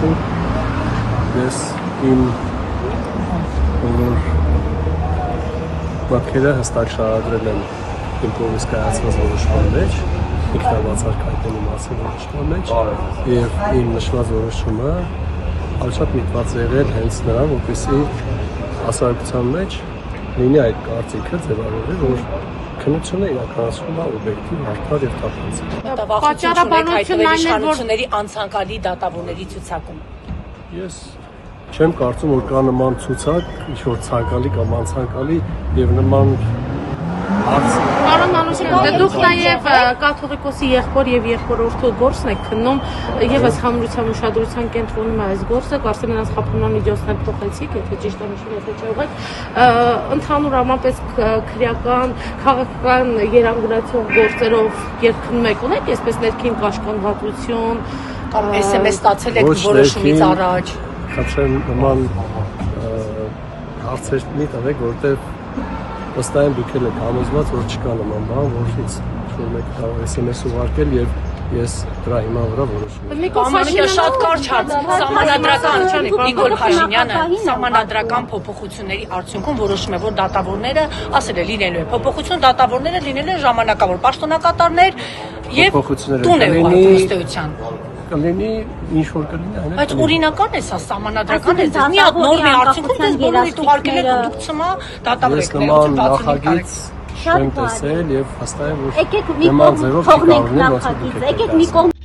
մասին ես իմ բոլոր մտքերը հստակ շարադրել եմ իմ կողմից կայացված որոշման մեջ, ինքնավացարկ հայտնելու մասին որոշման մեջ եւ իմ նշված որոշումը շատ միտված եղել հենց նրան, որպեսզի հասարակության մեջ լինի այդ կարծիքը ձևավորել, որ քննությունը իրականացվում է օբյեկտիվ, արդար եւ թափանցիկ։ Պատճառաբանությունն այն է, որ անցանկալի դատավորների ցուցակում։ Ես չեմ կարծում, որ կա նման ցուցակ, ինչ-որ ցանկալի կամ անցանկալի եւ նման հարց։ Պարոն Մանուշյան, դուք նաև կաթողիկոսի եղբոր եւ եղբորորդու գործն եք քննում, եւս հանրության ուշադրության կենտրոնում է այս գործը, կարծեմ նրանց խափանման միջոցներ փոխեցիք, եթե ճիշտ եմ հիշում, եթե չեղեք, ընդհանուր առմամբ քրեական, քաղաքական երանգրացող գործերով երկնում եք, ունեք այսպես ներքին կաշկանդվածություն, կամ SMS ստացել եք որոշումից առաջ։ Խնդրեմ նման հարցեր մի տվեք, որտեղ վստահ եմ դուք եք համոզված, որ չկա նման բան, որից որ մեկ կարող SMS ուղարկել եւ ես դրա հիման վրա որոշում եմ։ Կամենը շատ կարճ հարց, սահմանադրական Նիկոլ Փաշինյանը սահմանադրական փոփոխությունների արդյունքում որոշում է, որ դատավորները, ասել է, լինելու է փոփոխություն, դատավորները լինելու են ժամանակավոր պաշտոնակատարներ եւ տուն է ուղարկում ըստեյության։ Կլինի, ինչ որ կլինի, այն է։ Բայց օրինական է սա, սահմանադրական է, մի հատ նորմի արդյունքում դες բոլորիդ ուղարկել եք դուք ցմա դատավորեք նախագիծ չեմ տեսել եւ հստակ եմ որ նման ձևով չի կարող լինել, ոնց որ դուք եք